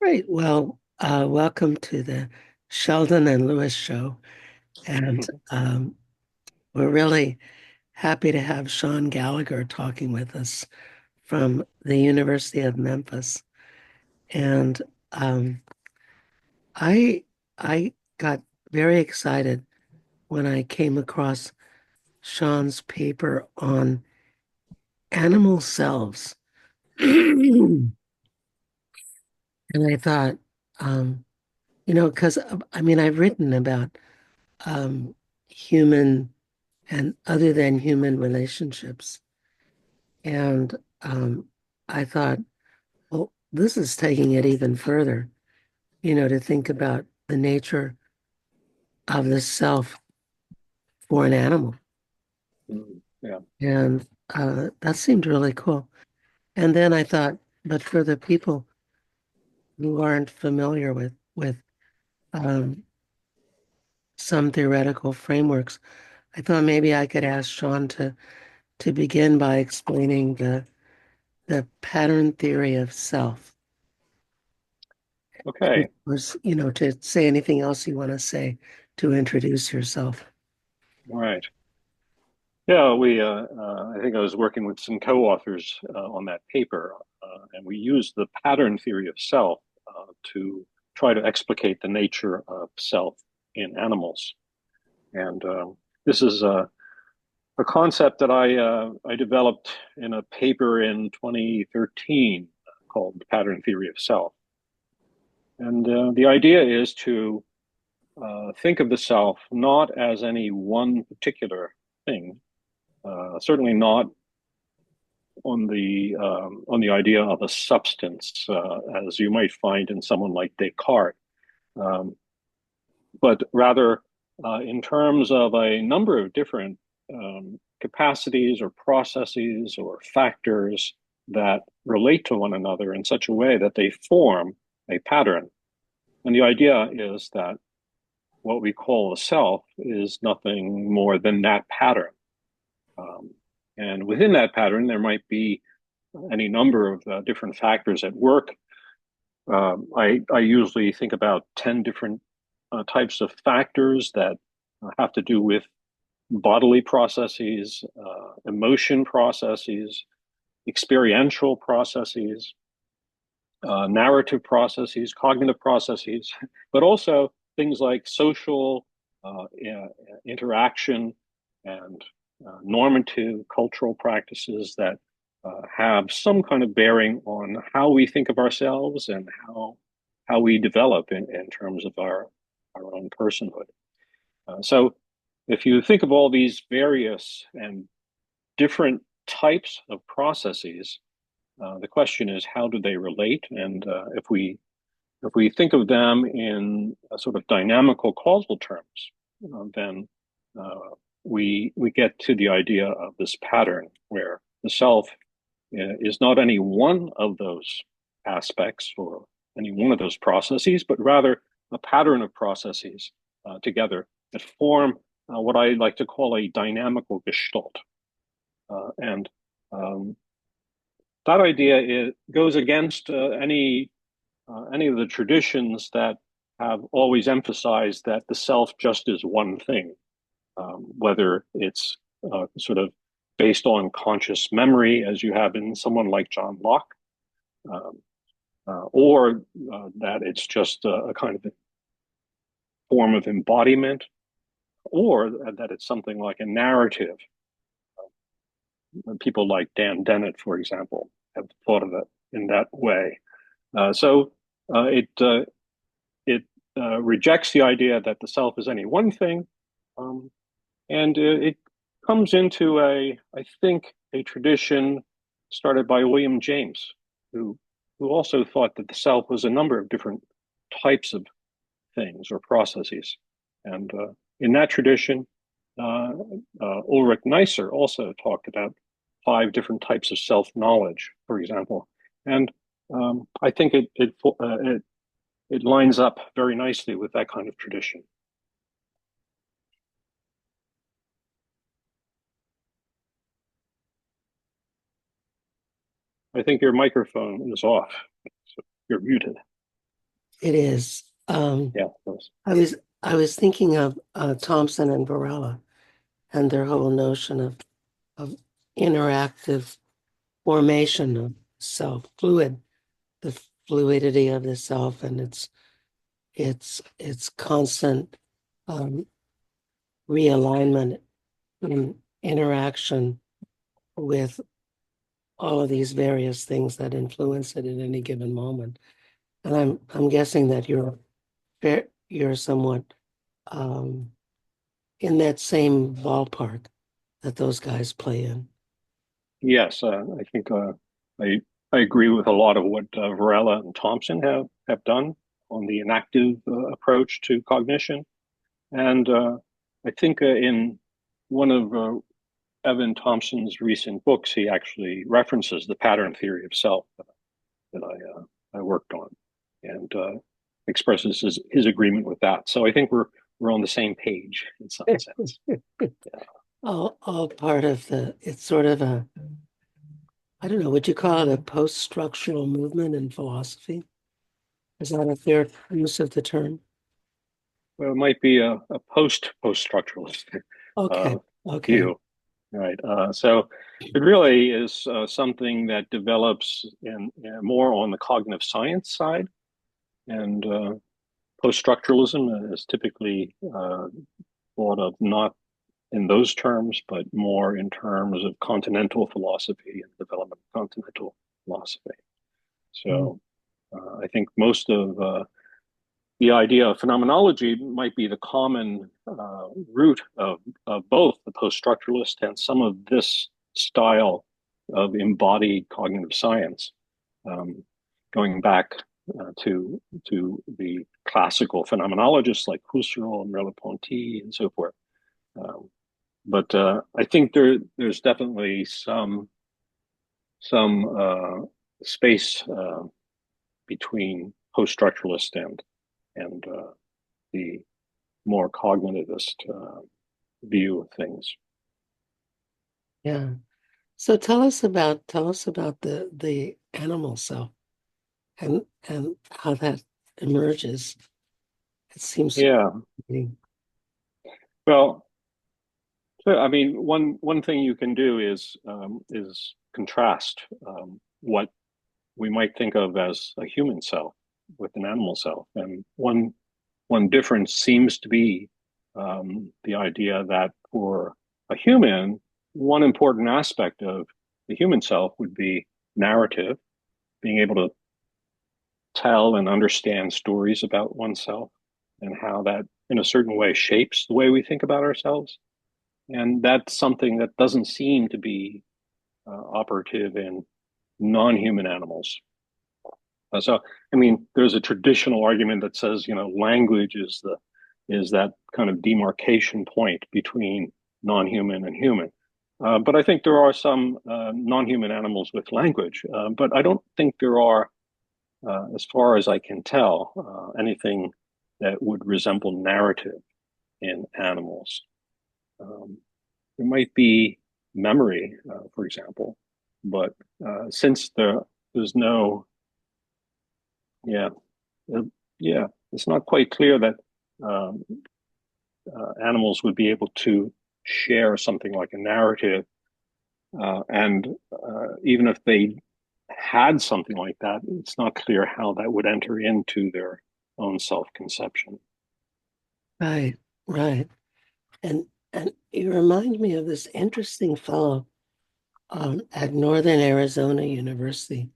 Great. Well, welcome to the Sheldon and Lewis show. And we're really happy to have Shaun Gallagher talking with us from the University of Memphis. And um, I I got very excited when I came across Shaun's paper on animal selves. And I thought, um, because I mean, I've written about um, human and other than human relationships. And I thought, well, this is taking it even further, to think about the nature of the self for an animal. Yeah. And that seemed really cool. And then I thought, but for the people who aren't familiar with um, some theoretical frameworks, I thought maybe I could ask Shaun to begin by explaining the pattern theory of self. Okay. Was, to say anything else you want to say to introduce yourself. Right. Yeah, I think I was working with some co-authors on that paper, and we used the pattern theory of self to try to explicate the nature of self in animals. And this is a concept that I developed in a paper in 2013 called the pattern theory of self. And the idea is to think of the self not as any one particular thing, certainly not on the idea of a substance, as you might find in someone like Descartes, um, but rather in terms of a number of different capacities or processes or factors that relate to one another in such a way that they form a pattern. And the idea is that what we call a self is nothing more than that pattern. Um, and within that pattern, there might be any number of different factors at work. I usually think about 10 different types of factors that have to do with bodily processes, emotion processes, experiential processes, narrative processes, cognitive processes, but also things like social interaction and normative cultural practices that have some kind of bearing on how we think of ourselves and how we develop in terms of our own personhood. So if you think of all these various and different types of processes, the question is how do they relate? And if we think of them in a sort of dynamical causal terms, then uh, we get to the idea of this pattern where the self is not any one of those aspects or any one of those processes, but rather a pattern of processes together that form what I like to call a dynamical gestalt. And that idea goes against any of the traditions that have always emphasized that the self just is one thing, whether it's sort of based on conscious memory, as you have in someone like John Locke, um, or that it's just a kind of form of embodiment, or that it's something like a narrative. People like Dan Dennett, for example, have thought of it in that way. So it rejects the idea that the self is any one thing, um, and it comes into I think, a tradition started by William James, who who also thought that the self was a number of different types of things or processes, and in that tradition, uh, Ulrich Neisser also talked about five different types of self knowledge, for example, and I think it lines up very nicely with that kind of tradition. I think your microphone is off. you're muted. It is. Yeah, those. I was I was thinking of Thompson and Varela and their whole notion of interactive formation of self, the fluidity of the self, and its constant um, realignment and interaction with all of these various things that influence it at any given moment. And I'm guessing that you're somewhat um, in that same ballpark that those guys play in. Yes, I think I I agree with a lot of what Varela and Thompson have done on the enactive approach to cognition, and I think in one of Evan Thompson's recent books, he actually references the pattern theory of self that I worked on, and expresses his agreement with that. So I think we're on the same page in some sense. Yeah. All part of it's sort of I don't know, would you call it a post-structural movement in philosophy? Is that a fair use of the term? Well, it might be a post-structuralist uh, Okay, okay. view, right? So it really is something that develops more on the cognitive science side, and post-structuralism is typically thought of not in those terms, but more in terms of continental philosophy and development of continental philosophy. Mm. So I think most of the idea of phenomenology might be the common root of both the post-structuralist and some of this style of embodied cognitive science, um, going back to the classical phenomenologists like Husserl and Merleau-Ponty and so forth. Um, but I think there's definitely some space between post-structuralist and the more cognitivist view of things. Yeah. So tell us about the animal self and how that emerges. It seems Yeah. fascinating. Well, so, I mean, one thing you can do is contrast what we might think of as a human self with an animal self, and one difference seems to be the idea that for a human, one important aspect of the human self would be narrative, being able to tell and understand stories about oneself and how that, in a certain way, shapes the way we think about ourselves. And that's something that doesn't seem to be operative in non-human animals. So, I mean, there's a traditional argument that says, language is that kind of demarcation point between non-human and human. But I think there are some non-human animals with language, but I don't think there are, as far as I can tell, anything that would resemble narrative in animals. Um, there might be memory, for example, but since there's no, yeah, uh, yeah, it's not quite clear that um, animals would be able to share something like a narrative, and even if they had something like that, it's not clear how that would enter into their own self-conception. Right, right. And you remind me of this interesting fellow at Northern Arizona University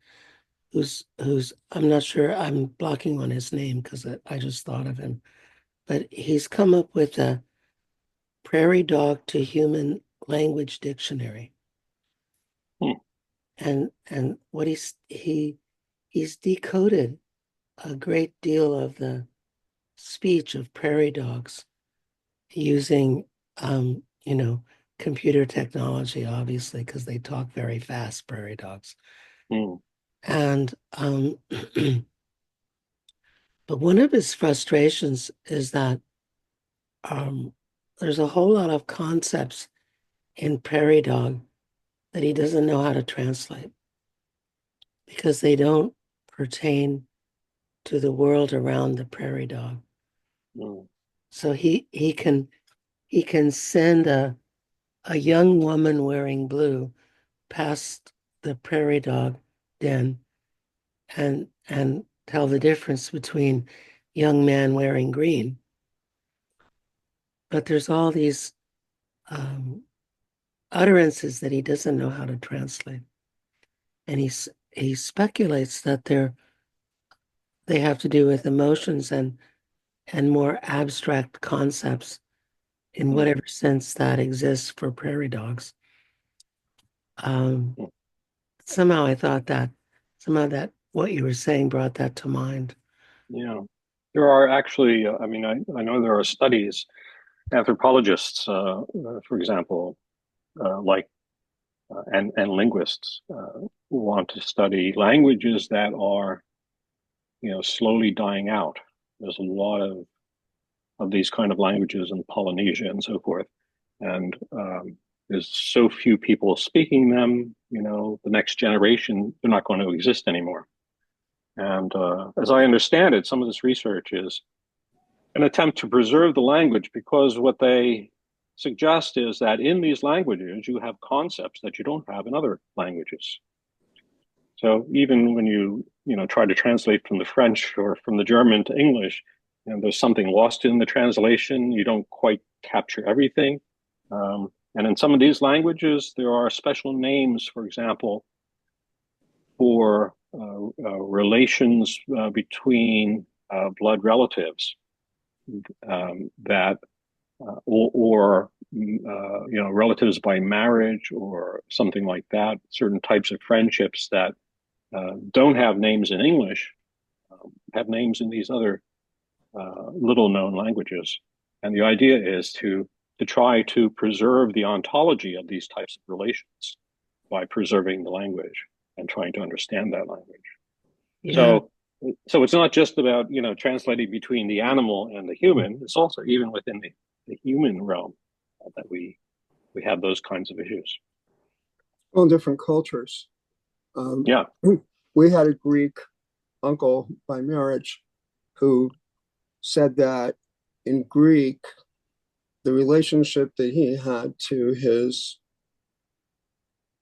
who's I'm not sure I'm blocking on his name because I just thought of him, but he's come up with a prairie dog to human language dictionary. Hmm. And what he's decoded a great deal of the speech of prairie dogs using computer technology, obviously, because they talk very fast, prairie dogs. Hmm. And but one of his frustrations is that um, there's a whole lot of concepts in prairie dog that he doesn't know how to translate because they don't pertain. to the world around the prairie dog. Mm, So he can send a young woman wearing blue past the prairie dog den and tell the difference between young man wearing green. But there's all these um, utterances that he doesn't know how to translate, and he speculates that they have to do with emotions and more abstract concepts in mm, whatever sense that exists for prairie dogs. Um, mm. somehow I thought that somehow that what you were saying brought that to mind. Yeah. There are actually, I mean, I know there are studies, anthropologists, for example, like and linguists want to study languages that are, slowly dying out. There's a lot of these kind of languages in Polynesia and so forth, and there's so few people speaking them. The next generation, they're not going to exist anymore. And as I understand it, some of this research is an attempt to preserve the language because what they suggest is that in these languages you have concepts that you don't have in other languages. So even when you try to translate from the French or from the German to English, there's something lost in the translation. You don't quite capture everything. And in some of these languages, there are special names, for example, for relations between blood relatives that or relatives by marriage or something like that. Certain types of friendships that don't have names in English have names in these other little known languages. And the idea is to try to preserve the ontology of these types of relations by preserving the language and trying to understand that language. Yeah, So so it's not just about translating between the animal and the human. It's also even within the human realm that we have those kinds of issues. All different cultures. Um, Yeah. we had a Greek uncle by marriage who said that in Greek, the relationship that he had to his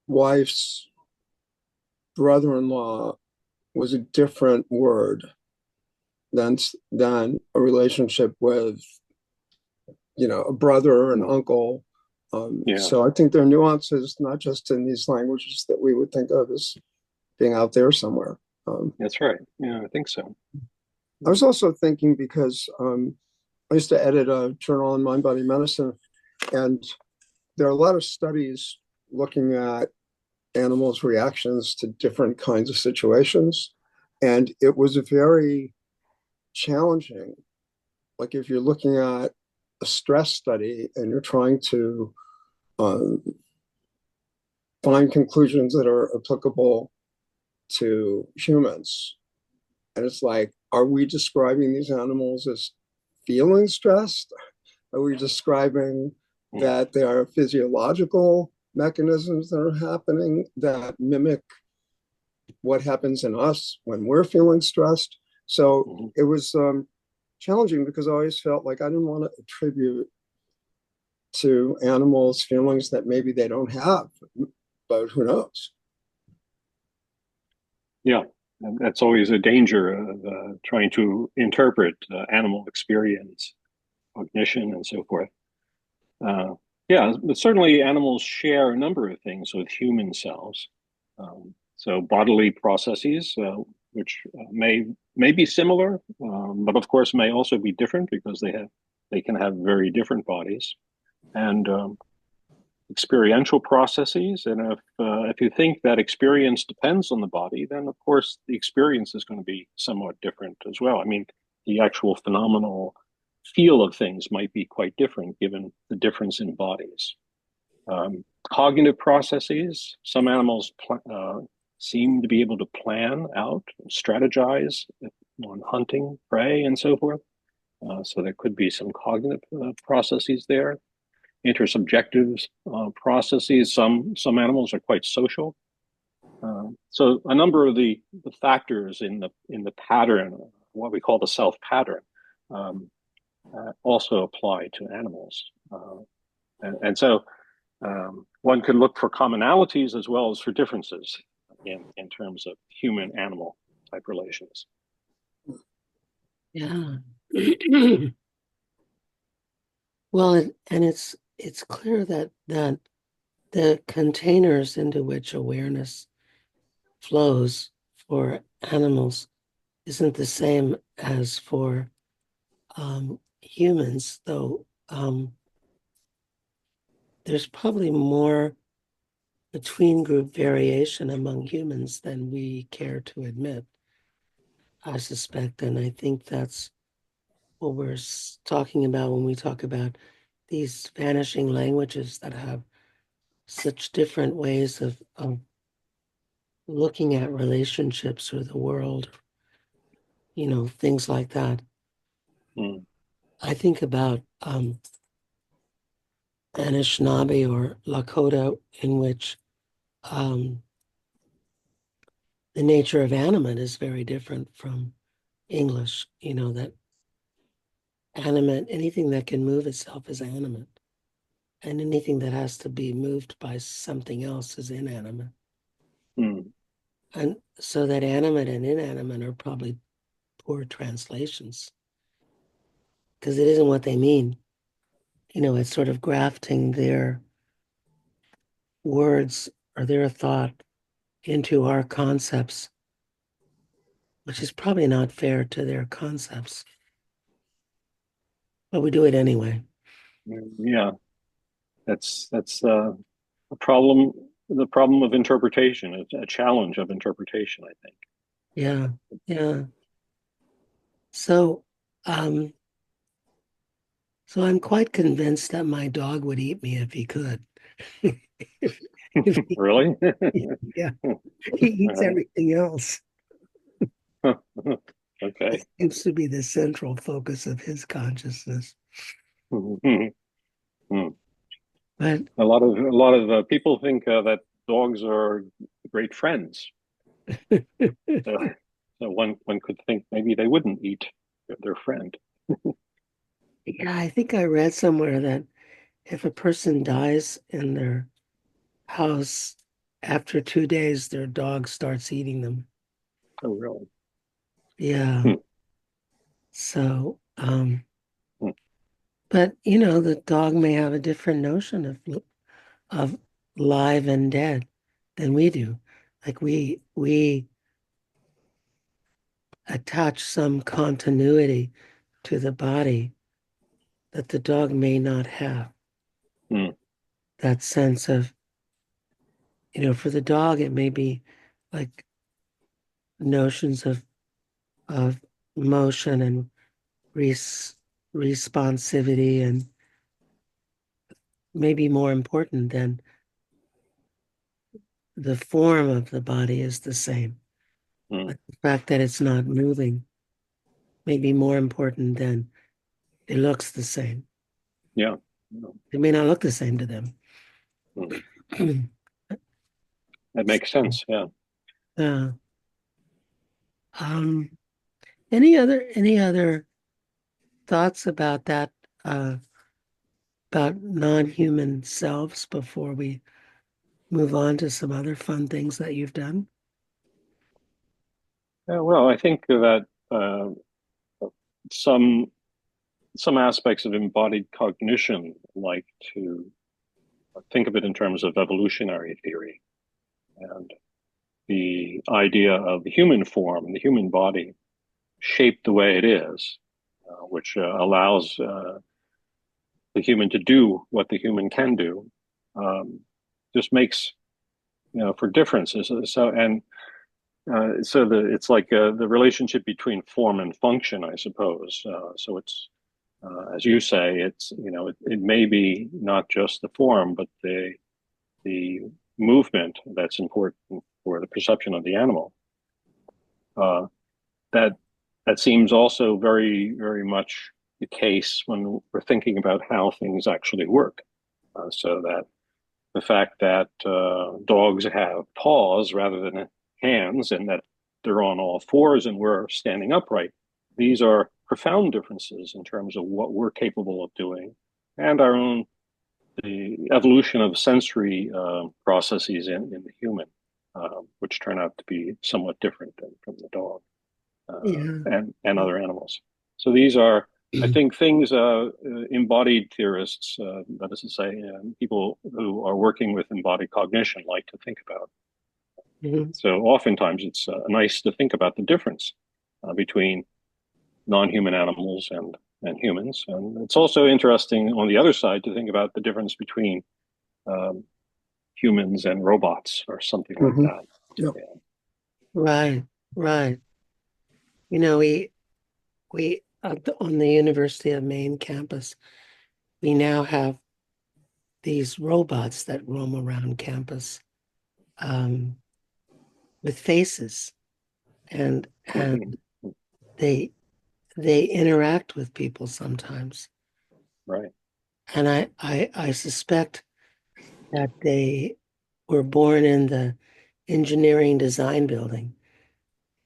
wife's brother-in-law was a different word than a relationship with a brother or an uncle. Yeah. So I think there are nuances not just in these languages that we would think of as being out there somewhere. That's right. Yeah, I think so. I was also thinking because I used to edit a journal on mind body medicine, and there are a lot of studies looking at animals' reactions to different kinds of situations. And it was very challenging. Like if you're looking at a stress study and you're trying to um, find conclusions that are applicable to humans, and it's like, are we describing these animals as feeling stressed? Are we describing Mm-hmm. that there are physiological mechanisms that are happening that mimic what happens in us when we're feeling stressed? So Mm-hmm. it was challenging because I always felt like I didn't want to attribute to animals feelings that maybe they don't have, but who knows? Yeah. And that's always a danger of trying to interpret animal experience, cognition, and so forth. Uh, yeah, but certainly animals share a number of things with human cells. So bodily processes, which may be similar, but of course may also be different because they can have very different bodies and experiential processes. And if you think that experience depends on the body, then of course the experience is going to be somewhat different as well. I mean, the actual phenomenal feel of things might be quite different given the difference in bodies. Cognitive processes, some animals seem to be able to plan out, strategize on hunting prey and so forth. So there could be some cognitive processes there. Intersubjective processes. Some animals are quite social. So a number of the factors in the pattern what we call the self pattern also apply to animals. And so one can look for commonalities as well as for differences in terms of human animal type relations. Yeah. Well, and it's clear that the containers into which awareness flows for animals isn't the same as for humans, though there's probably more between group variation among humans than we care to admit, I suspect. And I think that's what we're talking about when we talk about these vanishing languages that have such different ways of looking at relationships or the world, things like that. Mm, I think about Anishinaabe or Lakota, in which um, the nature of animate is very different from English, that animate, anything that can move itself is animate, and anything that has to be moved by something else is inanimate. mm, And so that animate and inanimate are probably poor translations because it isn't what they mean. It's sort of grafting their words or their thought into our concepts, which is probably not fair to their concepts, but we do it anyway. yeah, that's a problem. The problem of interpretation. It's a challenge of interpretation, I think. Yeah, yeah. So, um, so I'm quite convinced that my dog would eat me if he could. If, if he, Really? yeah, he eats everything else. It Okay. seems to be the central focus of his consciousness. But A lot of people think that dogs are great friends. So, so one could think maybe they wouldn't eat their friend. yeah, I think I read somewhere that if a person dies in their house, after 2 days, their dog starts eating them. Oh, really? Yeah. Hmm, So, hmm, but the dog may have a different notion of live and dead than we do. Like we attach some continuity to the body that the dog may not have. hmm, That sense of, for the dog, it may be like notions of motion and res responsivity and maybe more important than the form of the body is the same. hmm. Like the fact that it's not moving may be more important than it looks the same. Yeah. Yeah. It may not look the same to them. Hmm. That makes sense. Yeah. uh, um, any other thoughts about that, uh, about non-human selves before we move on to some other fun things that you've done? Yeah, well, I think that some some aspects of embodied cognition, like to think of it in terms of evolutionary theory and the idea of the human form, the human body, shaped the way it is, which allows the human to do what the human can do, um, just makes for differences. So it's like the relationship between form and function, I suppose. So it's as you say, it's it may be not just the form, but the movement that's important for the perception of the animal. Uh, that that seems also very very much the case when we're thinking about how things actually work. So that the fact that dogs have paws rather than hands, and that they're on all fours and we're standing upright, these are profound differences in terms of what we're capable of doing and our own the evolution of sensory processes in the human, which turn out to be somewhat different than from the dog Yeah. and other animals. So these are, I think, things embodied theorists, that is to say, people who are working with embodied cognition like to think about. Mhm. So oftentimes it's nice to think about the difference between non-human animals and humans. And it's also interesting on the other side to think about the difference between um, humans and robots or something like Hmm. that. Yeah. Yeah. Right, right. You know, we on the University of Maine campus, we now have these robots that roam around campus um, with faces, and Mhm. they they interact with people sometimes, Right. and I suspect that they were born in the engineering design building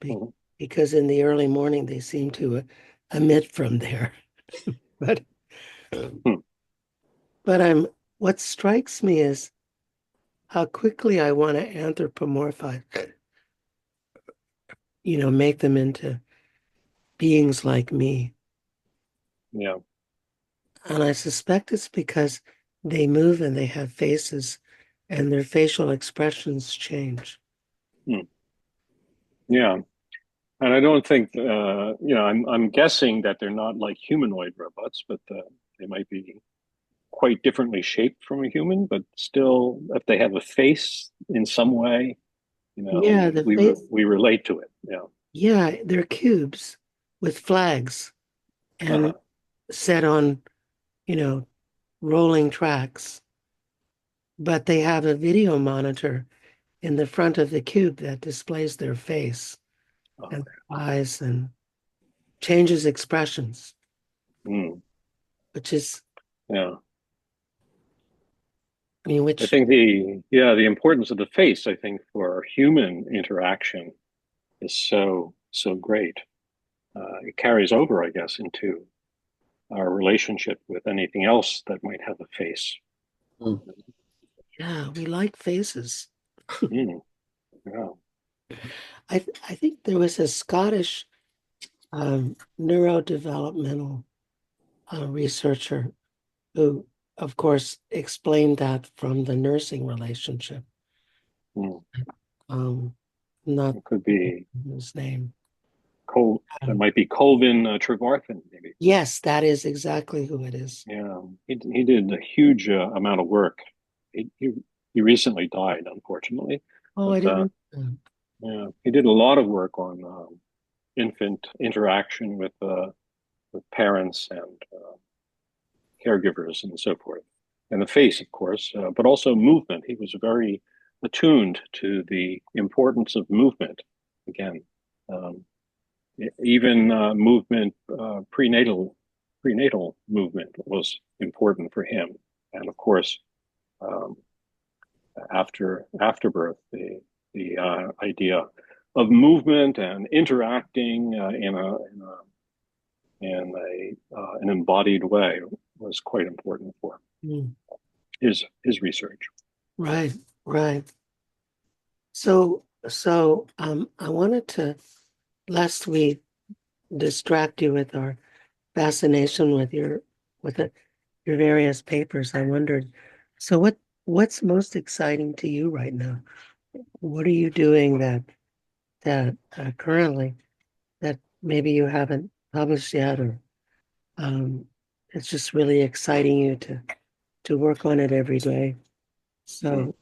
be, Mhm. because in the early morning they seem to emit from there. But Hmm. but I'm what strikes me is how quickly I want to anthropomorphize, make them into beings like me. Yeah. And I suspect it's because they move and they have faces and their facial expressions change. Hmm. Yeah. And I don't think, I'm guessing that they're not like humanoid robots, but they might be quite differently shaped from a human, but still, if they have a face in some way, Yeah, the face, we relate to it. Yeah. yeah, they're cubes with flags and Uh-huh. set on, you know, rolling tracks. But they have a video monitor in the front of the cube that displays their face and Okay. their eyes and changes expressions, Mm. which is, Yeah. I mean, I which, think the importance of the face, I think, for human interaction is so great. It carries over, I guess, into our relationship with anything else that might have a face. Mm. yeah, we like faces. Mm, yeah. I think there was a Scottish neurodevelopmental researcher who, of course, explained that from the nursing relationship. Mm. Um, not It could be his name. That Um, might be Colvin Tregarthen, maybe. yes, that is exactly who it is. Yeah, he did a huge amount of work. He, he he recently died, unfortunately, Oh, but I didn't. yeah, he did a lot of work on infant interaction with parents and caregivers and so forth, and the face, of course, but also movement. He was very attuned to the importance of movement. Again, um, even movement, prenatal movement was important for him, and of course, um, after birth, the idea of movement and interacting in an embodied way was quite important for Mm, his research. right, right. So I wanted to, lest we distract you with our fascination with your various papers, I wondered, so what's most exciting to you right now? What are you doing that currently that maybe you haven't published yet, or um, it's just really exciting you to work on it every day? Mm. So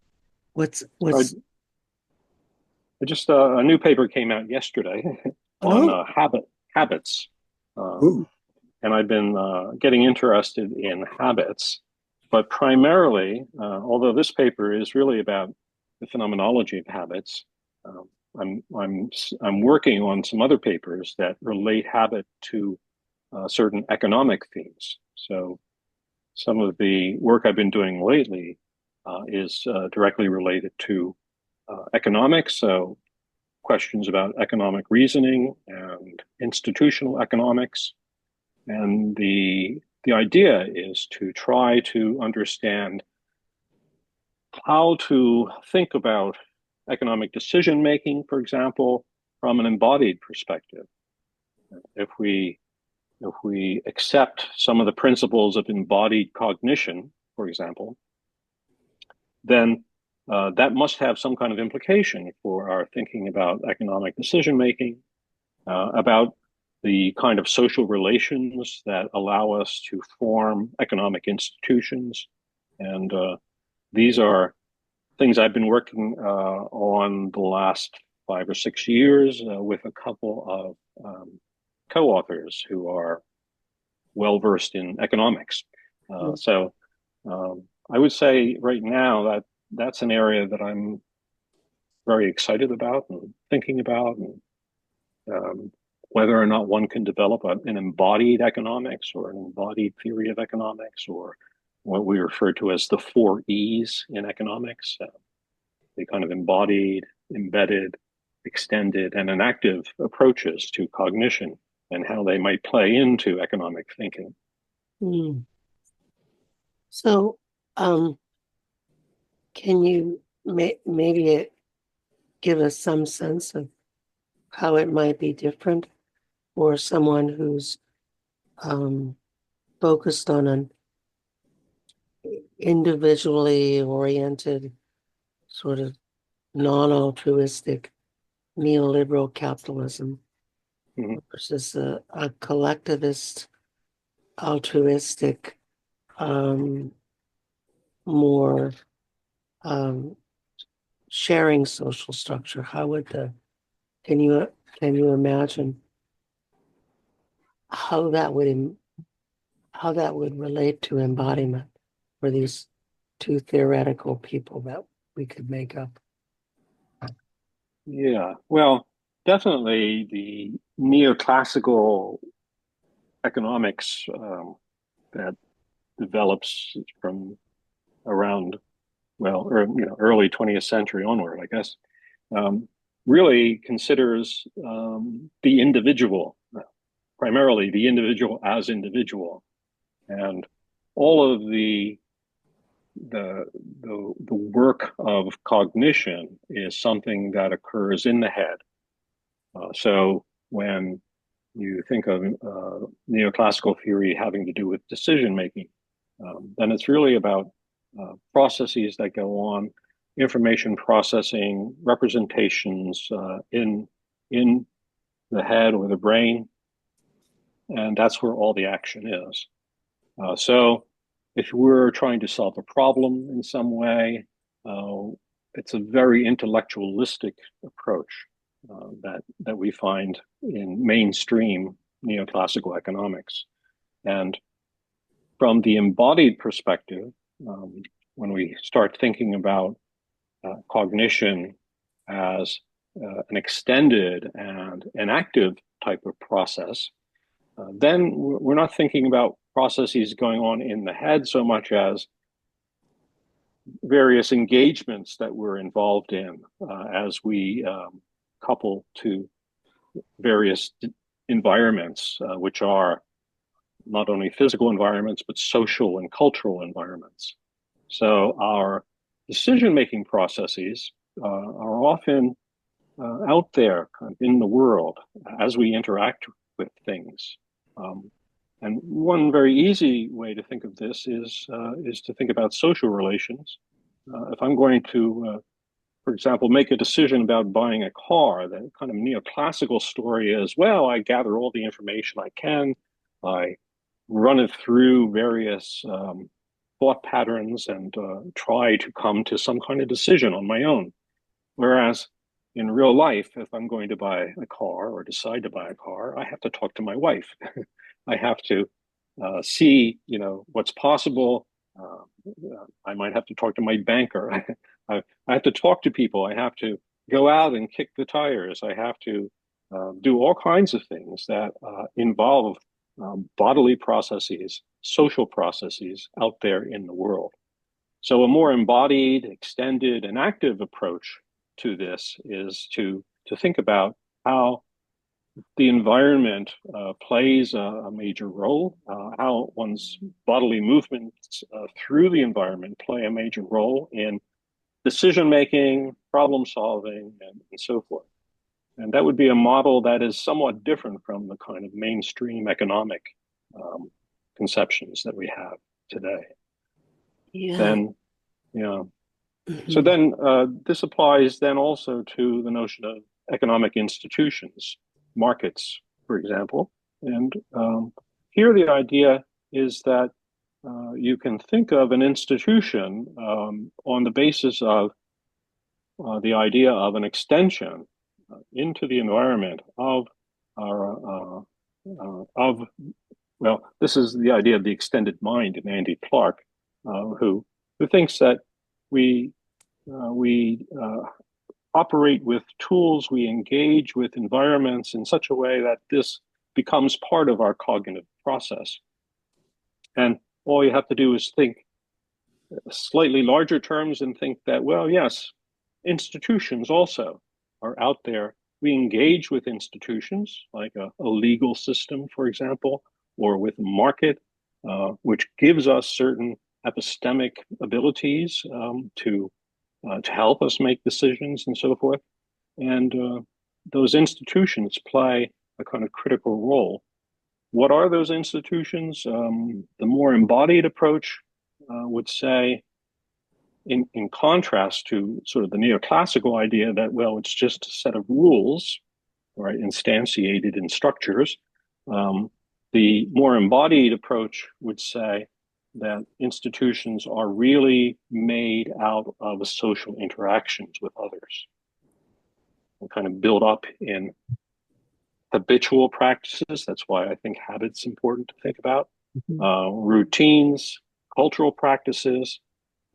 what's I, what's I just a new paper came out yesterday on oh habits, um, Ooh. and I've been getting interested in habits, but primarily, although this paper is really about the phenomenology of habits, um, I'm working on some other papers that relate habit to certain economic themes. So some of the work I've been doing lately is directly related to economics. So questions about economic reasoning and institutional economics. And the idea is to try to understand how to think about economic decision making, for example, from an embodied perspective. If we if we accept some of the principles of embodied cognition, for example, then that must have some kind of implication for our thinking about economic decision making, about the kind of social relations that allow us to form economic institutions. And these are things I've been working on the last 5 or 6 years with a couple of co-authors who are well versed in economics. So I would say right now that that's an area that I'm very excited about and thinking about, and whether or not one can develop an embodied economics or an embodied theory of economics, or what we refer to as the 4 E's in economics, the kind of embodied, embedded, extended, and enactive approaches to cognition and how they might play into economic thinking. Mm. So, can you maybe give us some sense of how it might be different for someone who's focused on an individually oriented, sort of non-altruistic neoliberal capitalism Mm-hmm. versus a collectivist, altruistic, more um, sharing social structure? How would can you imagine how that how that would relate to embodiment for these two theoretical people that we could make up? Yeah, well, definitely the neoclassical economics that develops from around, well, early 20th century onward, I guess, um, really considers the individual, primarily the individual as individual, and all of the the work of cognition is something that occurs in the head. So when you think of neoclassical theory having to do with decision making, then it's really about processes that go on, information processing, representations in the head or the brain, and that's where all the action is. So if we're trying to solve a problem in some way, uh, it's a very intellectualistic approach that we find in mainstream neoclassical economics. And from the embodied perspective, when we start thinking about cognition as an extended and an active type of process, then we're not thinking about processes going on in the head so much as various engagements that we're involved in as we couple to various environments, which are not only physical environments, but social and cultural environments. So our decision-making processes are often out there kind of in the world as we interact with things. And one very easy way to think of this is to think about social relations. If I'm going to, for example, make a decision about buying a car, the kind of neoclassical story is, well, I gather all the information I can, I run it through various thought patterns and try to come to some kind of decision on my own. Whereas in real life, if I'm going to buy a car or decide to buy a car, I have to talk to my wife. I have to see, what's possible. I might have to talk to my banker. I have to talk to people. I have to go out and kick the tires. I have to do all kinds of things that involve bodily processes, social processes out there in the world. So a more embodied, extended, and active approach to this is to to think about how the environment plays a major role, how one's bodily movements through the environment play a major role in decision making, problem solving, and so forth. And that would be a model that is somewhat different from the kind of mainstream economic um, conceptions that we have today. Yeah. Then, you know, so Mhm. then this applies then also to the notion of economic institutions, markets, for example. And here the idea is that you can think of an institution on the basis of the idea of an extension into the environment of our of well, this is the idea of the extended mind in Andy Clark, who thinks that we we operate with tools, we engage with environments in such a way that this becomes part of our cognitive process. And all you have to do is think slightly larger terms and think that, well, yes, institutions also are out there. We engage with institutions like a legal system, for example, or with a market, which gives us certain epistemic abilities to help us make decisions and so forth. And those institutions play a kind of critical role. What are those institutions? The more embodied approach would say, in contrast to sort of the neoclassical idea that, well, it's just a set of rules, right, instantiated in structures, the more embodied approach would say that institutions are really made out of social interactions with others and kind of build up in habitual practices. That's why I think habits important to think about. Mhm. Routines, cultural practices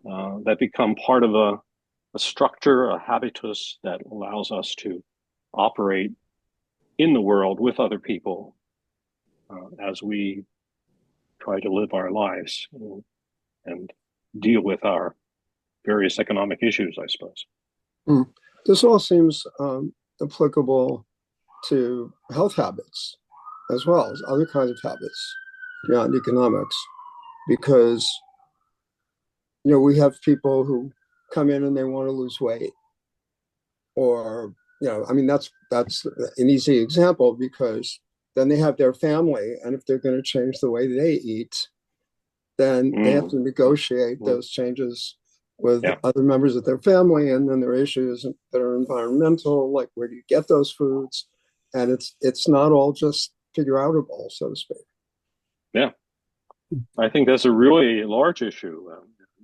that become part of a structure, a habitus that allows us to operate in the world with other people as we try to live our lives and deal with our various economic issues, I suppose. Hmm. This all seems applicable to health habits as well as other kinds of habits beyond economics, because we have people who come in and they want to lose weight, or I mean that's an easy example because then they have their family, and if they're going to change the way they eat, then they have Mm, to negotiate mm, those changes with yeah, other members of their family, and then there are issues that are environmental, like where do you get those foods, and it's not all just figure outable, so to speak. yeah. I think that's a really large issue.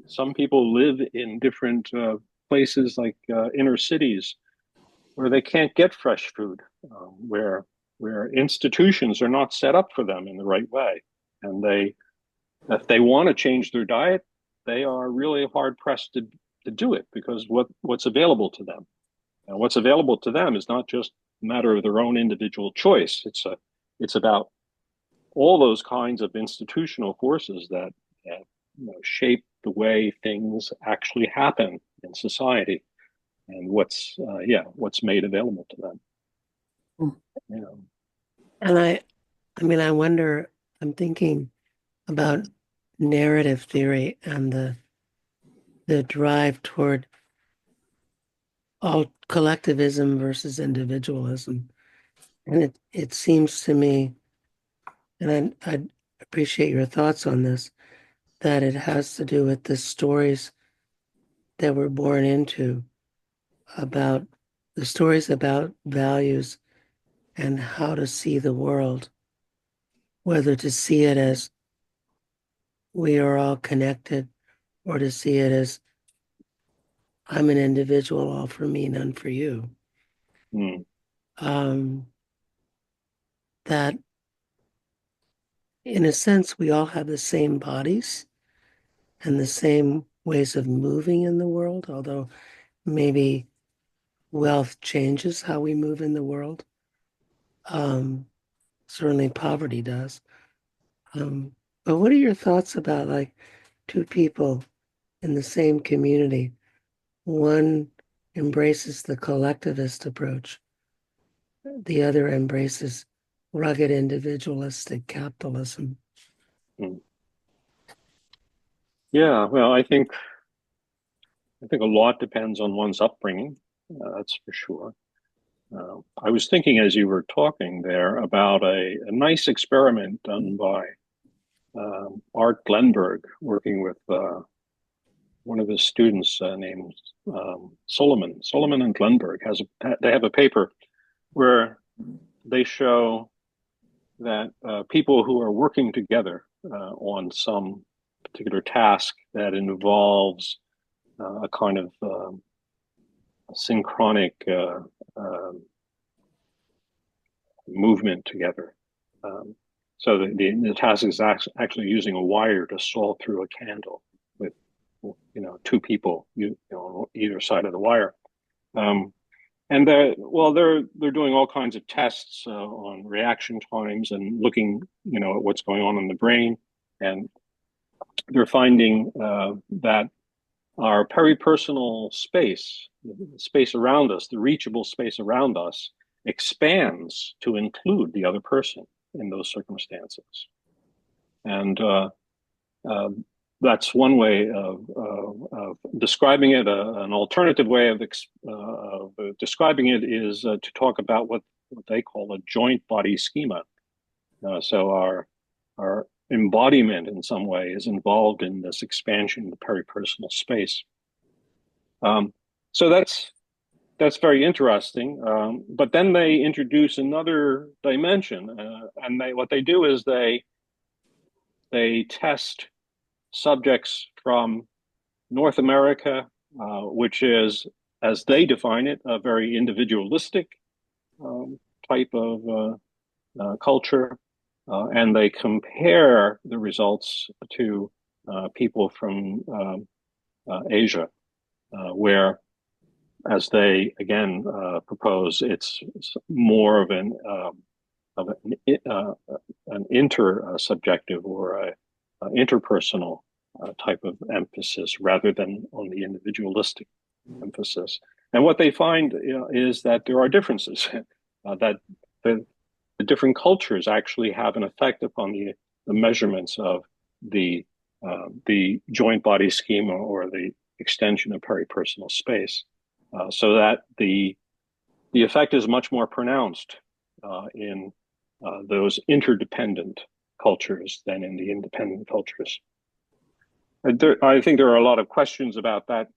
Some people live in different places like inner cities where they can't get fresh food, where institutions are not set up for them in the right way, and they if they want to change their diet, they are really hard pressed to do it because what's available to them, and what's available to them is not just a matter of their own individual choice. It's about all those kinds of institutional forces that shape the way things actually happen in society and what's made available to them. You know. And I mean, I wonder, I'm thinking about narrative theory and the drive toward all collectivism versus individualism. And it seems to me, and I'd appreciate your thoughts on this, that it has to do with the stories that we're born into about the stories about values and how to see the world, whether to see it as we are all connected or to see it as I'm an individual, all for me, none for you. Mm, Um, that in a sense, we all have the same bodies and the same ways of moving in the world, although maybe wealth changes how we move in the world. Um, Certainly poverty does. Um, but what are your thoughts about like two people in the same community? One embraces the collectivist approach, the other embraces rugged individualistic capitalism. Mm. Yeah, well, I think a lot depends on one's upbringing. That's for sure. I was thinking as you were talking there about a nice experiment done by Art Glenberg, working with one of his students named Solomon. Solomon and Glenberg they have a paper where they show that people who are working together on some particular task that involves a kind of synchronic movement together. Um, so the task is actually using a wire to saw through a candle with two people on either side of the wire. Um, and they're doing all kinds of tests on reaction times and looking at what's going on in the brain, and they're finding that our peripersonal space, the space around us, the reachable space around us, expands to include the other person in those circumstances. And that's one way of describing it. An alternative way of describing it is to talk about what they call a joint body schema. So our embodiment in some way is involved in this expansion of the peripersonal space. So that's very interesting. But then they introduce another dimension, and what they do is they test subjects from North America, which is, as they define it, a very individualistic type of culture, and they compare the results to people from Asia, where, as they again propose, it's more of an intersubjective or a interpersonal type of emphasis rather than on the individualistic emphasis. And what they find is that there are differences, that the different cultures actually have an effect upon the measurements of the joint body schema or the extension of peripersonal space, so that the effect is much more pronounced in those interdependent cultures than in the independent cultures. I think there are a lot of questions about that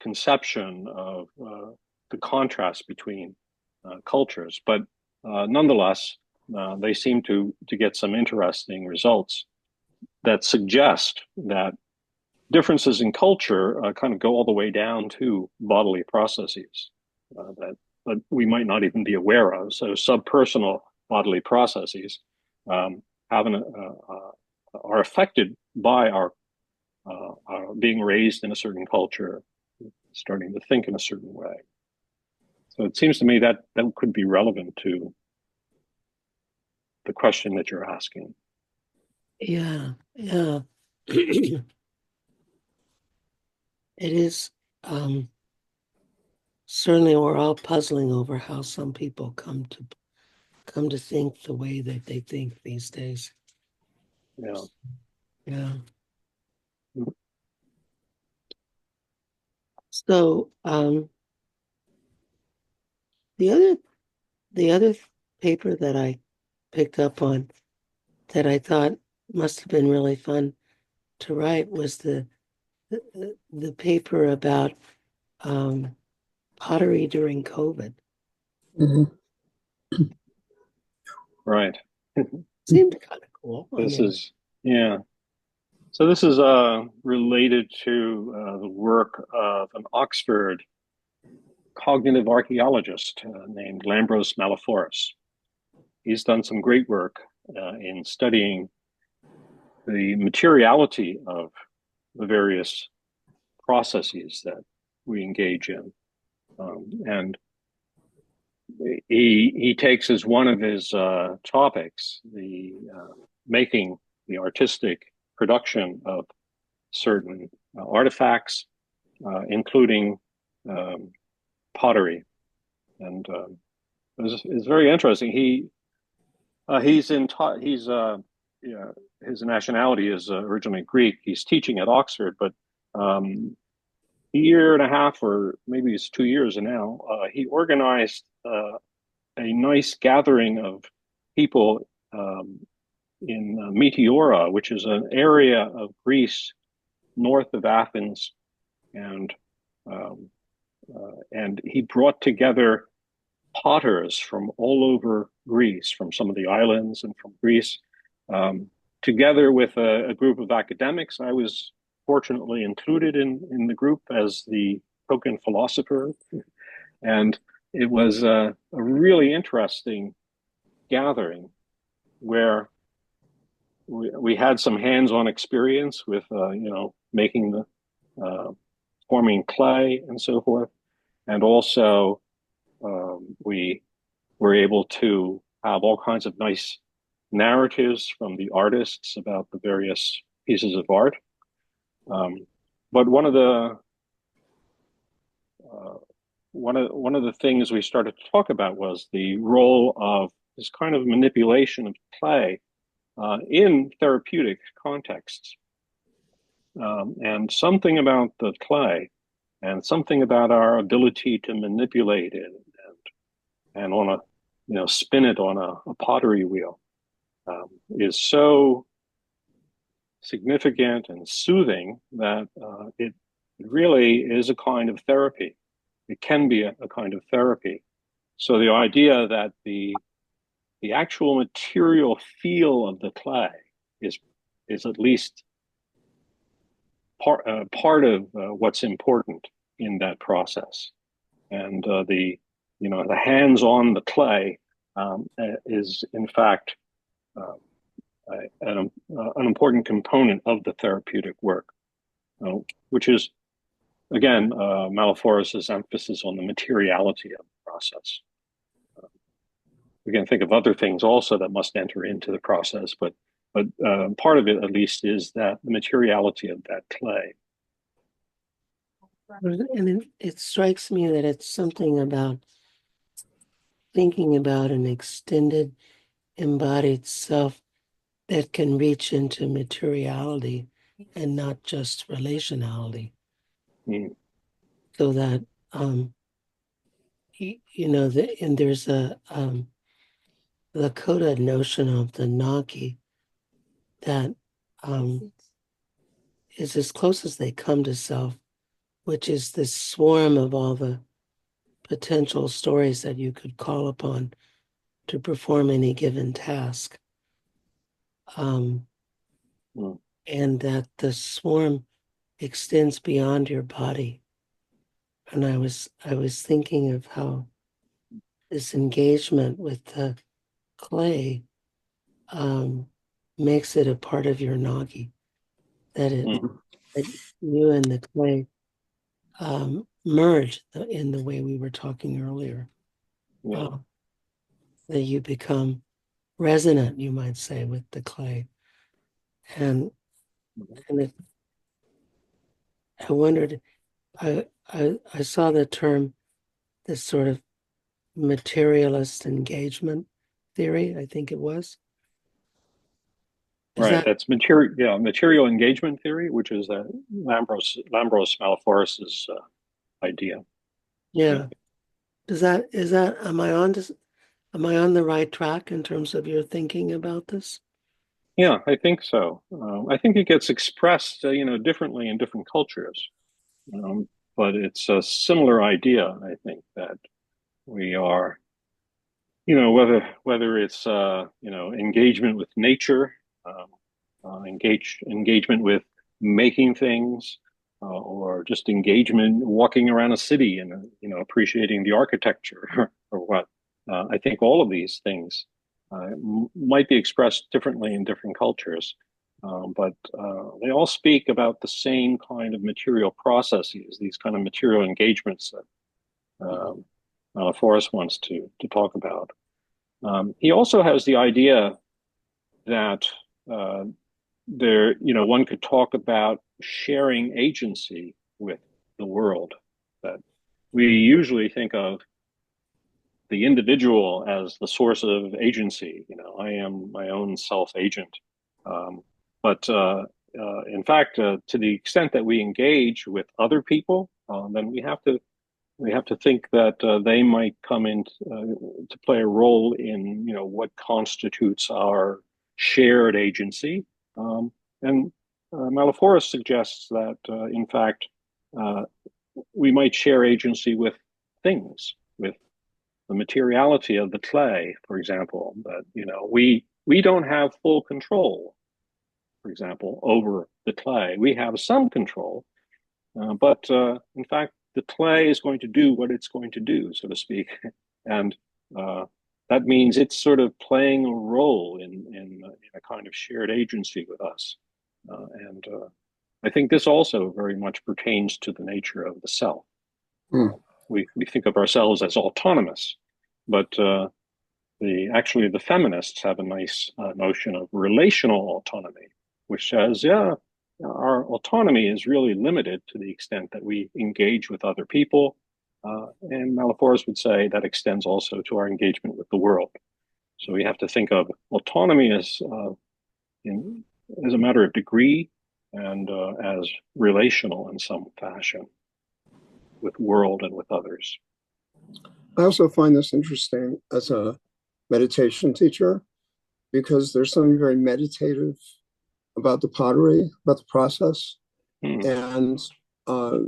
conception of the contrast between cultures, but nonetheless, they seem to get some interesting results that suggest that differences in culture kind of go all the way down to bodily processes that we might not even be aware of. So subpersonal bodily processes have are affected by our being raised in a certain culture, starting to think in a certain way. So it seems to me that could be relevant to the question that you're asking. Yeah, yeah. It is certainly we're all puzzling over how some people come to think the way that they think these days. Yeah. Yeah. So the other paper that I picked up on that I thought must have been really fun to write was the paper about pottery during COVID. Mhm. Right. Seemed kind of cool. I This mean, is, yeah. So this is related to the work of an Oxford cognitive archaeologist named Lambros Maliforis. He's done some great work in studying the materiality of the various processes that we engage in. And he takes as one of his topics the making, the artistic production of certain artifacts, including pottery. And is very interesting. He's in ta he's yeah, his nationality is originally Greek. He's teaching at Oxford, but a year and a half, or maybe it's 2 years now, he organized a nice gathering of people in Meteora, which is an area of Greece north of Athens, and um, and he brought together potters from all over Greece, from some of the islands and from Greece, um, together with a group of academics. I was fortunately included in the group as the token philosopher, and it was a really interesting gathering where we had some hands-on experience with making the forming clay and so forth, and also we were able to have all kinds of nice narratives from the artists about the various pieces of art. Um, but uh, one of the things we started to talk about was the role of this kind of manipulation of clay in therapeutic contexts, and something about the clay and something about our ability to manipulate it and on a spin it on a pottery wheel is so significant and soothing that it really is a kind of therapy. It can be a kind of therapy. So the idea that the actual material feel of the clay is is at least part of what's important in that process, and the hands on the clay is in fact uh, an important component of the therapeutic work, which is again Malaforo's emphasis on the materiality of the process. We can think of other things also that must enter into the process, but part of it at least is that the materiality of that clay. And it strikes me that it's something about thinking about an extended embodied self that can reach into materiality and not just relationality. Mm. So that and there's a Lakota notion of the Nagi that um, is as close as they come to self, which is this swarm of all the potential stories that you could call upon to perform any given task. Um, Mm. and that the swarm extends beyond your body. And I was thinking of how this engagement with the clay um, makes it a part of your nagi, that it Mm. that you and the clay merge in the way we were talking earlier. Yeah. Uh, that you become resonant, you might say, with the clay. And and I wondered, I saw the term, this sort of materialist engagement theory, I think it was. Is Right. that, That's material. Yeah, material engagement theory, which is Lambros Malaforos's idea. Yeah. yeah. Am I on the right track in terms of your thinking about this? Yeah, I think so. I think it gets expressed, differently in different cultures, um, but it's a similar idea. I think that we are, whether it's engagement with nature, um, engagement with making things, or just engagement walking around a city and appreciating the architecture or what. I think all of these things might be expressed differently in different cultures, but they all speak about the same kind of material processes, these kind of material engagements that Forrest wants to talk about. He also has the idea that uh, one could talk about sharing agency with the world. That we usually think of the individual as the source of agency. I am my own self-agent. Um, but in fact, to the extent that we engage with other people, then we have to think that they might come in to play a role in what constitutes our shared agency. And Malafora suggests that in fact uh, we might share agency with things, with the materiality of the clay, for example. That we don't have full control, for example, over the clay. We have some control, but in fact, the clay is going to do what it's going to do, so to speak, and uh, that means it's sort of playing a role in a kind of shared agency with us, and I think this also very much pertains to the nature of the self. Hmm. We think of ourselves as autonomous, but the feminists have a nice notion of relational autonomy, which says, yeah, our autonomy is really limited to the extent that we engage with other people. And Malaforos would say that extends also to our engagement with the world. So we have to think of autonomy as a matter of degree and as relational in some fashion with world and with others. I also find this interesting as a meditation teacher because there's something very meditative about the pottery, about the process. Hmm. And uh,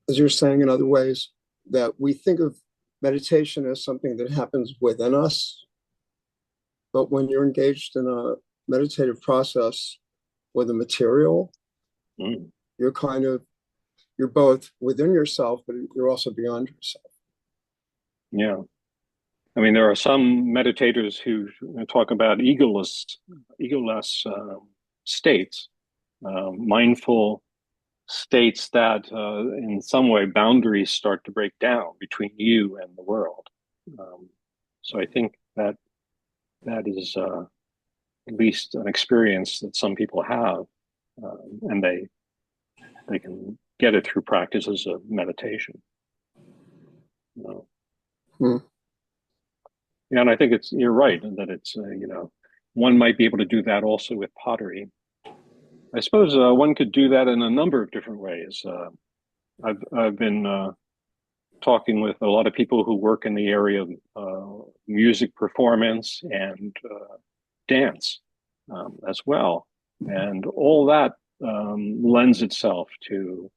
as you're saying in other ways, that we think of meditation as something that happens within us. But when you're engaged in a meditative process with a material, Hmm. you're kind of, you're both within yourself, but you're also beyond yourself. Yeah. I mean, there are some meditators who talk about egoless states, mindful states that, in some way, boundaries start to break down between you and the world. Um, so I think that that is at least an experience that some people have, and they can get it through practices of meditation. You know. Hmm. Yeah, and I think you're right in that it's one might be able to do that also with pottery. I suppose one could do that in a number of different ways. I've been talking with a lot of people who work in the area of music performance and dance as well, and all that lends itself to,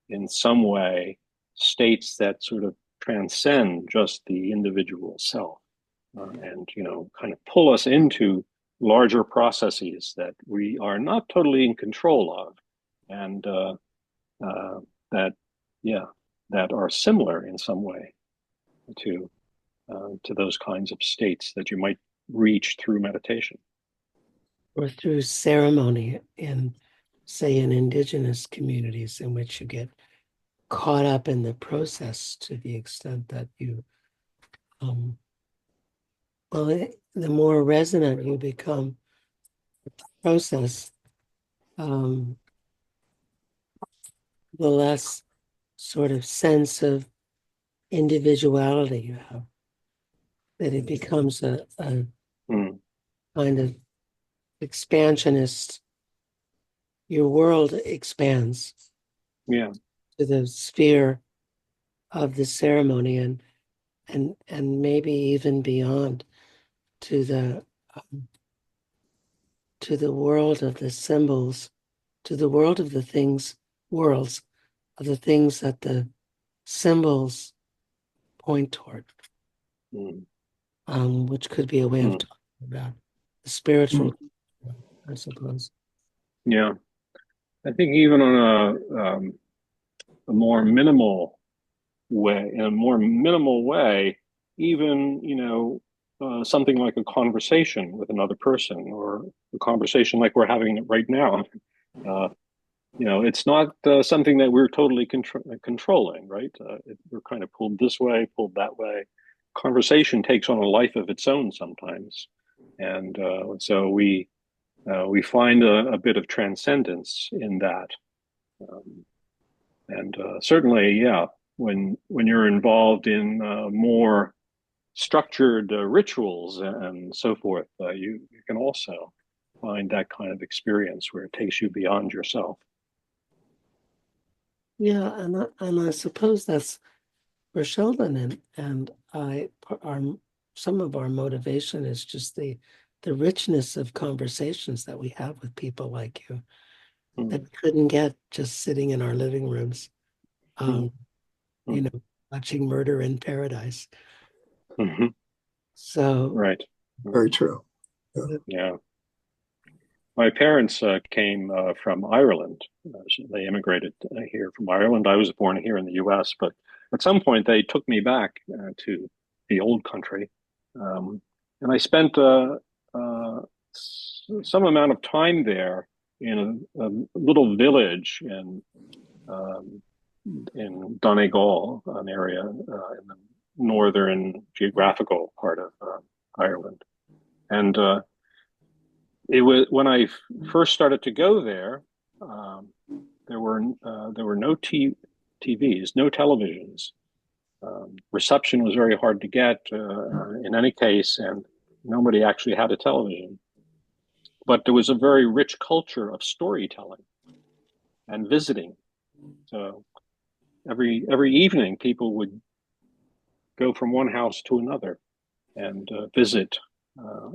in some way, states that sort of transcend just the individual self, and kind of pull us into larger processes that we are not totally in control of, and uh, that, yeah, that are similar in some way to to those kinds of states that you might reach through meditation. Or through ceremony in, say, in indigenous communities in which you get caught up in the process to the extent that you, um, the more resonant you become process, um, the less sort of sense of individuality you have, that it becomes a Mm, kind of expansionist, your world expands yeah. to the sphere of the ceremony and maybe even beyond to um, the world of the symbols, to the world of the things, worlds of the things that the symbols point toward, Mm, which could be a way of mm, talking about the spiritual, mm, I suppose. yeah. I think even on a more minimal way, in a more minimal way, even, something like a conversation with another person or a conversation like we're having right now. Uh, it's not something that we're totally controlling, right? We're kind of pulled this way, pulled that way. Conversation takes on a life of its own sometimes, and so we find a bit of transcendence in that. Um, and certainly, yeah, when you're involved in more structured rituals and so forth, you can also find that kind of experience where it takes you beyond yourself. Yeah, and I suppose that's for Sheldon and I our some of our motivation is just the richness of conversations that we have with people like you that Mm, we couldn't get just sitting in our living rooms, mm, um, you mm, know, watching Murder in Paradise. mhm. So Right. Mm, Very true. Yeah. yeah. My parents came from Ireland. So they immigrated here from Ireland. I was born here in the U.S., but at some point they took me back to the old country, um, and I spent some amount of time there in a little village um, in Donegal, an area in the northern geographical part of Ireland, and it was when I first started to go there. Um, there were no TVs, no televisions. Reception was very hard to get in any case, and nobody actually had a television. But there was a very rich culture of storytelling and visiting. So every evening, people would go from one house to another and visit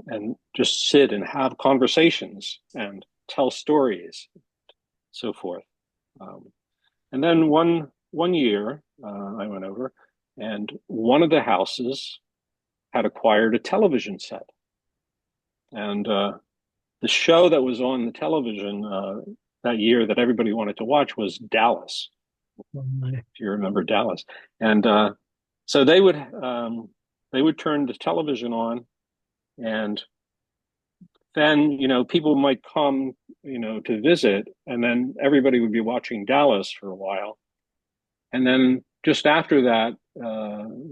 and just sit and have conversations and tell stories, so forth. Um, and then one year, I went over, and one of the houses had acquired a television set, and the show that was on the television that year that everybody wanted to watch was Dallas. oh my, If you remember Dallas, and so they would turn the television on, and then people might come to visit, and then everybody would be watching Dallas for a while. And then just after that,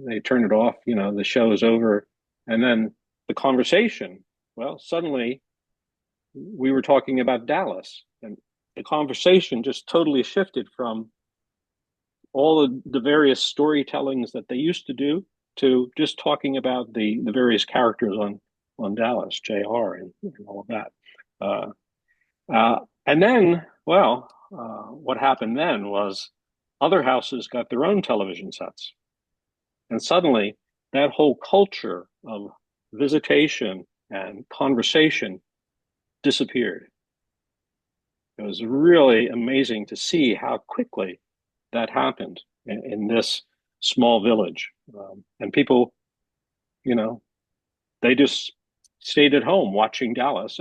they turn it off. The show is over, and then the conversation. Well, suddenly we were talking about Dallas, and the conversation just totally shifted from all of the various storytellings that they used to do to just talking about the various characters on Dallas, JR, and all of that. Uh, and then, well, what happened then was other houses got their own television sets. And suddenly, that whole culture of visitation and conversation disappeared. It was really amazing to see how quickly that happened in this small village. And people, you know, they just stayed at home watching Dallas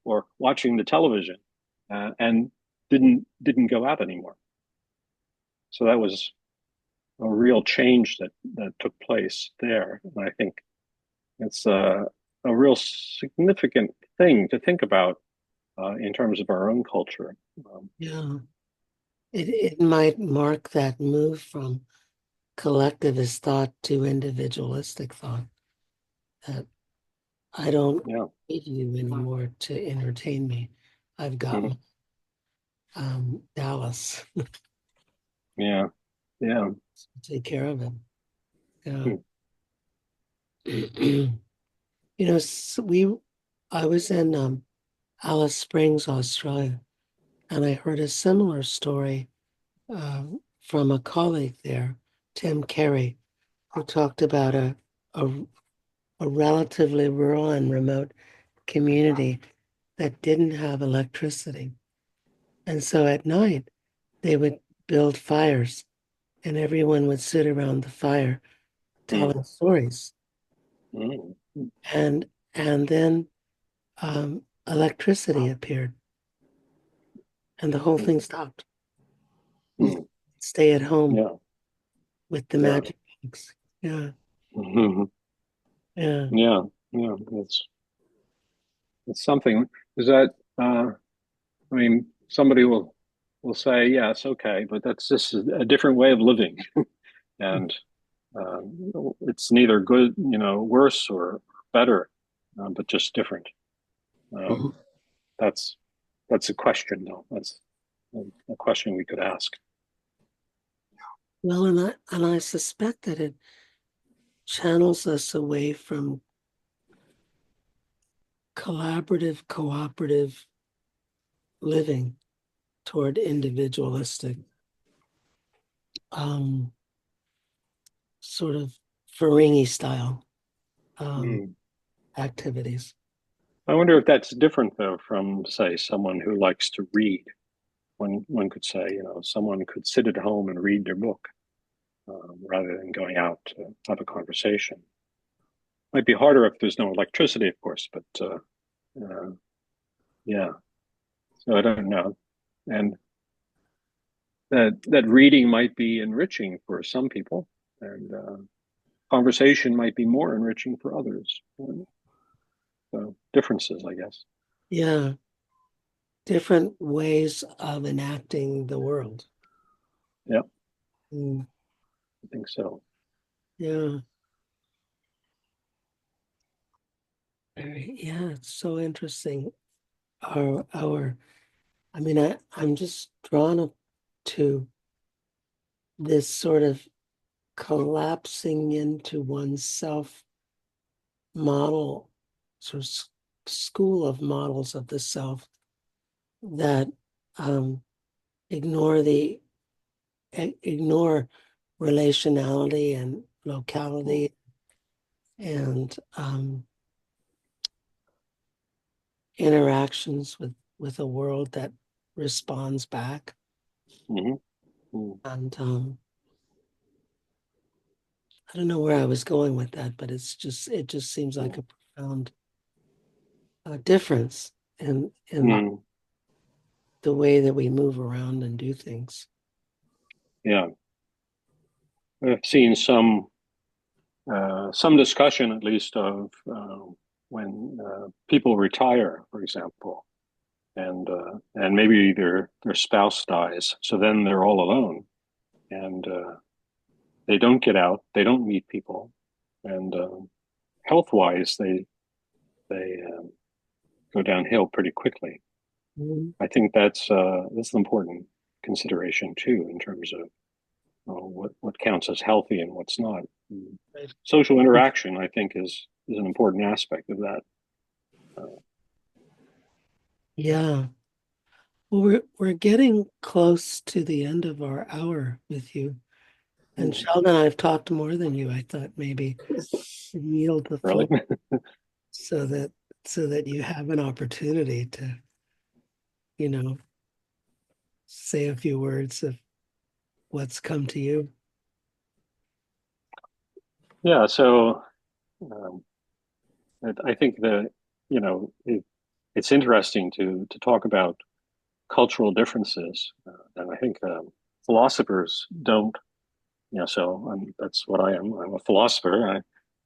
or watching the television and didn't go out anymore. So that was a real change that took place there. And I think it's a real significant thing to think about in terms of our own culture. yeah. It might mark that move from collectivist thought to individualistic thought that I don't Yeah. need you anymore to entertain me. I've got Mhm. my, Dallas Yeah. Yeah. to take care of it. Yeah. Hmm. So I was in Alice Springs, Australia, and I heard a similar story uh, from a colleague there, Tim Carey, who talked about a, a relatively rural and remote community that didn't have electricity. And so at night, they would build fires and everyone would sit around the fire Hmm. telling stories. Hmm. And then electricity appeared and the whole Hmm. thing stopped. Hmm. Stay at home Yeah. with the Yeah. magic box. Yeah, Hmm. yeah. Yeah. Yeah. It's something. Is that I mean, somebody will say, yeah, it's okay, but that's just a different way of living, and it's neither good, worse or better, but just different. Um, Mhm. that's that's a question, though. That's a question we could ask. Well, and I suspect that it channels us away from collaborative, cooperative living toward individualistic, um, sort of Ferengi style Mm. activities. I wonder if that's different though from, say, someone who likes to read. One could say, someone could sit at home and read their book rather than going out to have a conversation. Might be harder if there's no electricity, of course, but uh, yeah. So I don't know, and that reading might be enriching for some people, and conversation might be more enriching for others. So differences, I guess. Yeah, different ways of enacting the world. Yeah, Mm, I think so. yeah, yeah, it's so interesting. Our, I mean, I'm just drawn up to this sort of collapsing into oneself model, sort of school of models of the self that um, ignore the ignore relationality and Mm. locality and interactions with a world that responds back. Hmm. Mm. And I don't know where I was going with that, but it just seems like a profound difference in Mm. the way that we move around and do things. Yeah, I've seen some discussion, at least, of when people retire, for example, and maybe their spouse dies, so then they're all alone, and they don't get out, they don't meet people, and health wise, they go downhill pretty quickly. Mhm. I think that's an important consideration too in terms of what counts as healthy and what's not. Right. Social interaction, I think, is an important aspect of that. Uh, Yeah. Well, we're getting close to the end of our hour with you. And hmm, Sheldon, I've talked more than you. I thought maybe yield the really, floor so that you have an opportunity to, you know, say a few words of what's come to you. yeah. So um, I think that it's interesting to talk about cultural differences, and I think philosophers don't. So that's what I am. I'm a philosopher.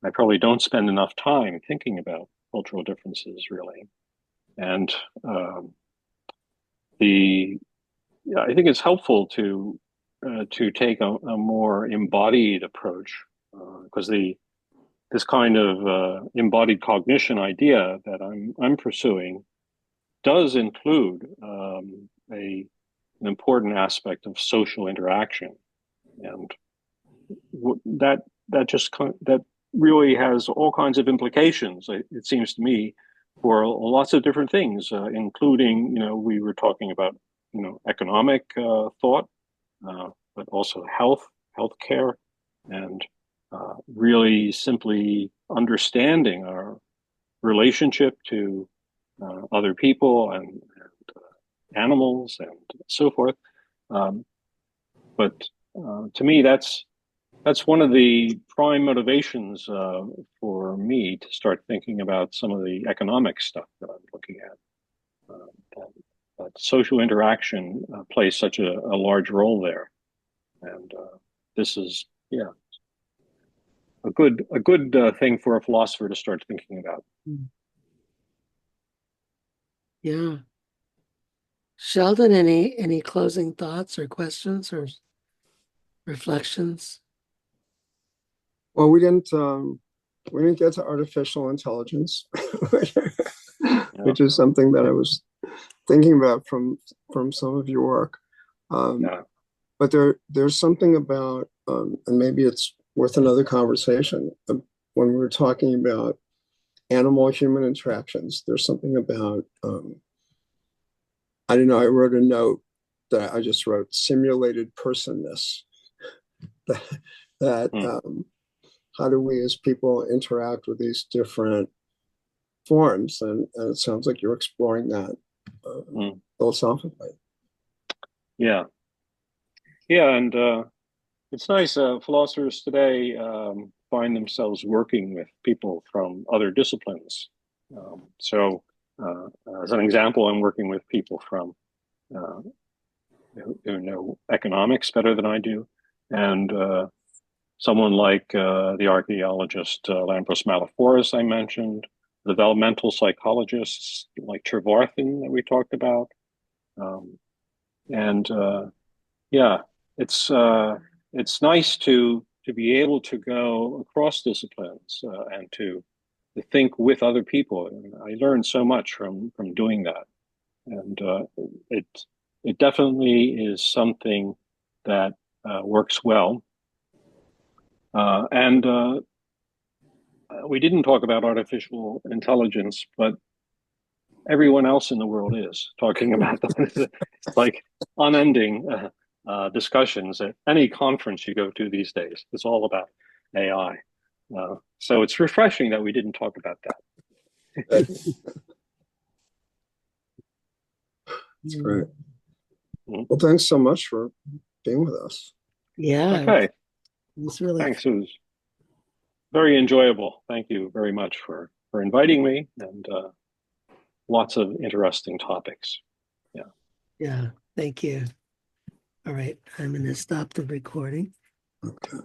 I probably don't spend enough time thinking about cultural differences, really. And um, the yeah, I think it's helpful to take a more embodied approach because the this kind of embodied cognition idea that I'm pursuing does include an important aspect of social interaction, and that that really has all kinds of implications. It seems to me for lots of different things, including we were talking about economic thought, but also healthcare, and really simply understanding our relationship to other people and animals and so forth. Um, but to me, that's one of the prime motivations for me to start thinking about some of the economic stuff that I'm looking at. That social interaction plays such a large role there, and this is yeah a good thing for a philosopher to start thinking about. Mm. Yeah. Sheldon, any closing thoughts or questions or reflections? Well, we didn't get to artificial intelligence, Yeah, which is something that I was thinking about from some of your work. Um, yeah, but there's something about, and maybe it's worth another conversation. When we were talking about animal-human interactions, there's something about, I don't know, I wrote a note that I just wrote simulated personness. that Mm. How do we as people interact with these different forms? And it sounds like you're exploring that philosophically. Yeah. Yeah. And it's nice. Philosophers today find themselves working with people from other disciplines. So, as an example, I'm working with people from uh, who know economics better than I do, and someone like the archaeologist Lampros Maliforos I mentioned, developmental psychologists like Trevarthen that we talked about, um, and yeah, it's uh, it's nice to be able to go across disciplines and to think with other people. And I learned so much from doing that, and it it definitely is something that works well. And we didn't talk about artificial intelligence, but everyone else in the world is talking about that. It's like unending discussions at any conference you go to these days. It's all about AI. So it's refreshing that we didn't talk about that. That's great. Well, thanks so much for being with us. Yeah, Okay, it was really thanks. It was very enjoyable. Thank you very much for inviting me, and lots of interesting topics. Yeah. yeah. Thank you. All right, I'm going to stop the recording. Okay.